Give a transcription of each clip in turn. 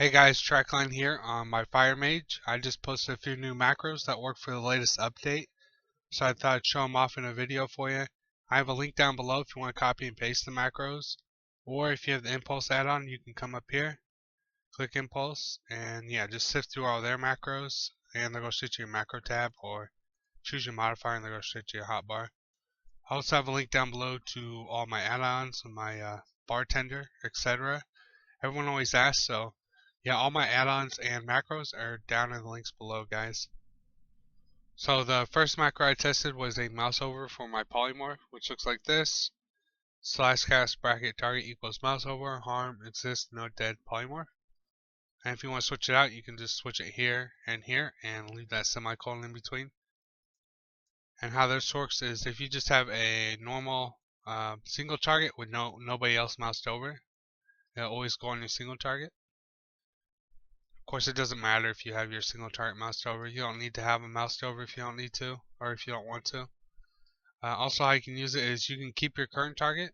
Hey guys, Trackline here on my Fire Mage. I just posted a few new macros that work for the latest update, so I thought I'd show them off in a video for you. I have a link down below if you want to copy and paste the macros, or if you have the Impulse add-on, you can come up here, click Impulse, and yeah, just sift through all their macros, and they'll go straight to your macro tab, or choose your modifier and they'll go straight to your hotbar. I also have a link down below to all my add-ons and my Bartender, etc. Everyone always asks, so yeah, all my add-ons and macros are down in the links below, guys. So the first macro I tested was a Mouseover for my Polymorph, which looks like this. Slash cast bracket target equals Mouseover, harm, exist, no dead Polymorph. And if you want to switch it out, you can just switch it here and leave that semicolon in between. And how this works is if you just have a normal single target with nobody else moused over, it'll always go on your single target. Of course, it doesn't matter if you have your single target moused over. You don't need to have them moused over if you don't need to, or if you don't want to. Also, how you can use it is you can keep your current target,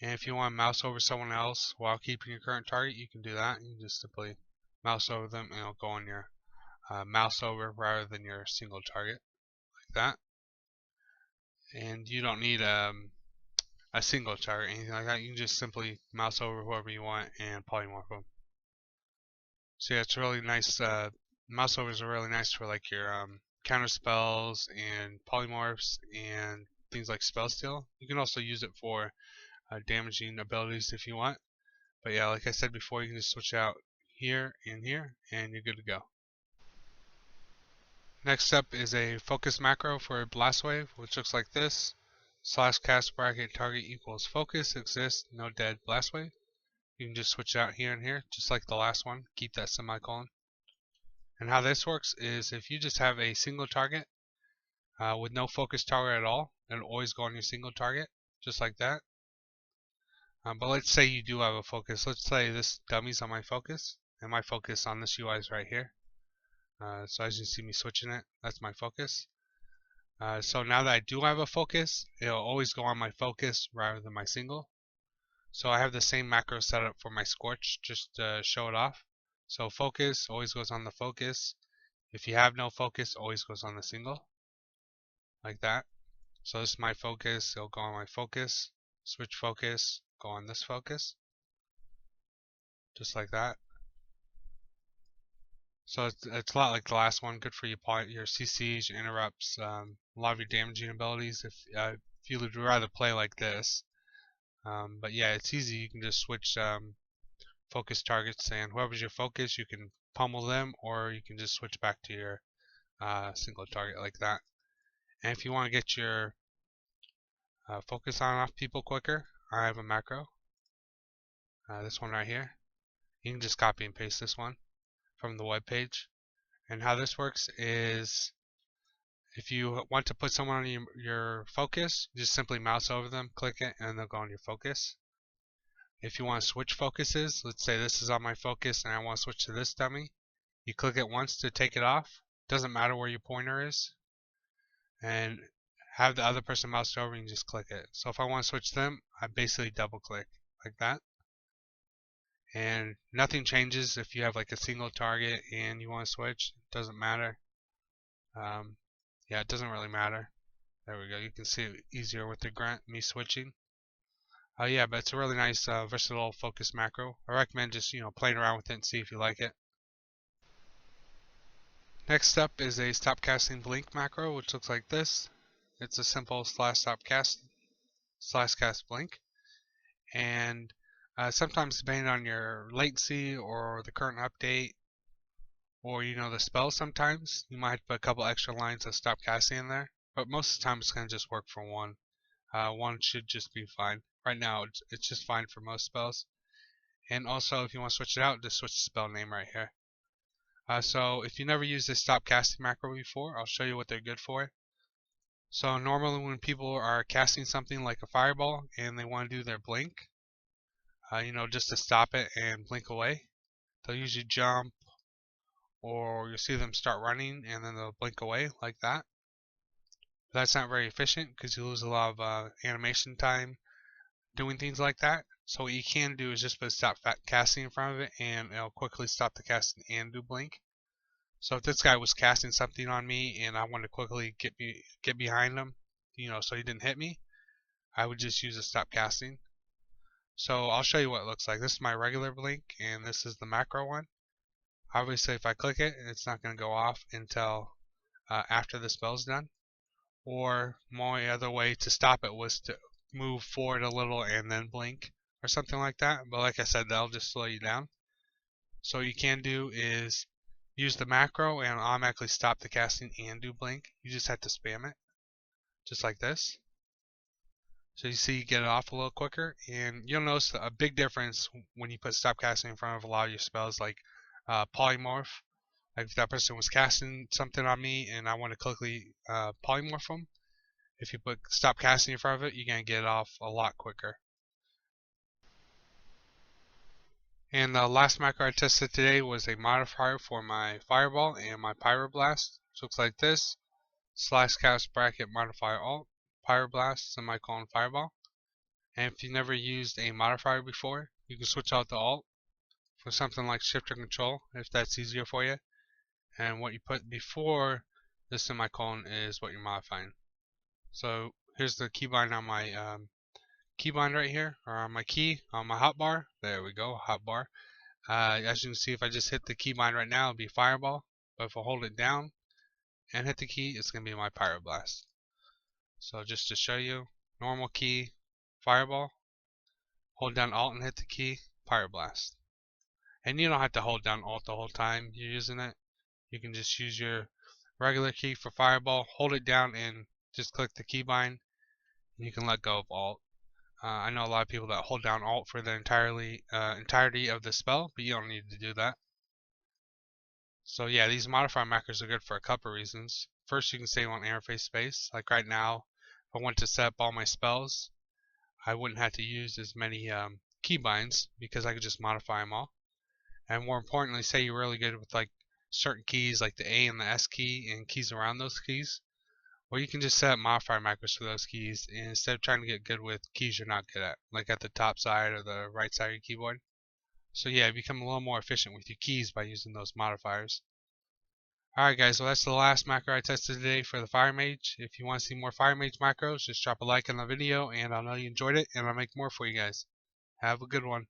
and if you want to mouse over someone else while keeping your current target, you can do that. You can just simply mouse over them, and it'll go on your mouse over rather than your single target, like that. And you don't need a single target, anything like that. You can just simply mouse over whoever you want and polymorph them. So yeah, it's really nice. Mouseovers are really nice for like your counter spells and polymorphs and things like spell steal. You can also use it for damaging abilities if you want. But yeah, like I said before, you can just switch out here, and you're good to go. Next up is a focus macro for Blastwave, which looks like this. Slash cast bracket target equals focus, exists, no dead Blastwave. You can just switch it out here and here, just like the last one. Keep that semicolon. And how this works is if you just have a single target with no focus target at all, it'll always go on your single target, just like that. But let's say you do have a focus. Let's say this dummy's on my focus, and my focus on this UI is right here. So as you see me switching it, that's my focus. So now that I do have a focus, it'll always go on my focus rather than my single. So I have the same macro set up for my Scorch, just to show it off. So focus always goes on the focus. If you have no focus, always goes on the single, like that. So this is my focus, it'll go on my focus. Switch focus, go on this focus, just like that. So it's a lot like the last one, good for your CCs, your interrupts, a lot of your damaging abilities if you would rather play like this. But yeah, it's easy. You can just switch focus targets, and whoever's your focus, you can pummel them, or you can just switch back to your single target like that. And if you want to get your focus on and off people quicker, I have a macro. This one right here. You can just copy and paste this one from the web page. And how this works is if you want to put someone on your focus, just simply mouse over them, click it, and they'll go on your focus. If you want to switch focuses, let's say this is on my focus and I want to switch to this dummy, you click it once to take it off. Doesn't matter where your pointer is. And have the other person moused over and you just click it. So if I want to switch them, I basically double click like that. And nothing changes if you have like a single target and you want to switch. It doesn't matter. Yeah, it doesn't really matter. There we go. You can see it easier with the grunt, me switching. Yeah, but it's a really nice versatile focus macro. I recommend just playing around with it and see if you like it. Next up is a Stopcasting blink macro, which looks like this. It's a simple /stopcast /cast blink, and sometimes depending on your latency or the current update, or the spell, sometimes you might put a couple extra lines of Stopcasting in there. But most of the time, it's gonna just work for one. One should just be fine. Right now, it's just fine for most spells. And also, if you want to switch it out, just switch the spell name right here. So if you never used this Stopcasting macro before, I'll show you what they're good for. So normally when people are casting something like a fireball and they want to do their blink, just to stop it and blink away, they'll usually jump, or you'll see them start running and then they'll blink away like that. But that's not very efficient because you lose a lot of animation time doing things like that. So what you can do is just put stop casting in front of it, and it'll quickly stop the casting and do blink. So if this guy was casting something on me and I want to quickly get behind him, so he didn't hit me, I would just use a stop casting. So I'll show you what it looks like. This is my regular blink, and this is the macro one. Obviously, if I click it, it's not going to go off until after the spell's done. Or my other way to stop it was to move forward a little and then blink or something like that. But like I said, that'll just slow you down. So what you can do is use the macro and automatically stop the casting and do blink. You just have to spam it, just like this. So you see you get it off a little quicker, and you'll notice a big difference when you put stop casting in front of a lot of your spells, like Polymorph. Like if that person was casting something on me and I want to quickly polymorph them, if you put stop casting in front of it, you're going to get it off a lot quicker. And the last macro I tested today was a modifier for my Fireball and my Pyroblast. It looks like this: /cast bracket modifier alt, Pyroblast, semicolon Fireball. And if you've never used a modifier before, you can switch out the alt for something like Shift or Control if that's easier for you. And what you put before the semicolon is what you're modifying. So here's the keybind on my keybind right here, or on my key, on my hotbar. There we go, hotbar. As you can see, if I just hit the keybind right now, it'll be Fireball. But if I hold it down and hit the key, it's going to be my Pyroblast. So just to show you, normal key, Fireball. Hold down Alt and hit the key, Pyroblast. And you don't have to hold down Alt the whole time you're using it. You can just use your regular key for Fireball, hold it down, and just click the keybind. You can let go of Alt. I know a lot of people that hold down Alt for the entirety of the spell, but you don't need to do that. So yeah, these modifier macros are good for a couple reasons. First, you can save on interface space. Like right now, if I want to set up all my spells, I wouldn't have to use as many keybinds because I could just modify them all. And more importantly, say you're really good with like certain keys like the A and the S key and keys around those keys, well, you can just set up modifier macros for those keys, and instead of trying to get good with keys you're not good at, like at the top side or the right side of your keyboard. So yeah, become a little more efficient with your keys by using those modifiers. Alright guys, well that's the last macro I tested today for the Fire Mage. If you want to see more Fire Mage macros, just drop a like on the video and I'll know you enjoyed it and I'll make more for you guys. Have a good one.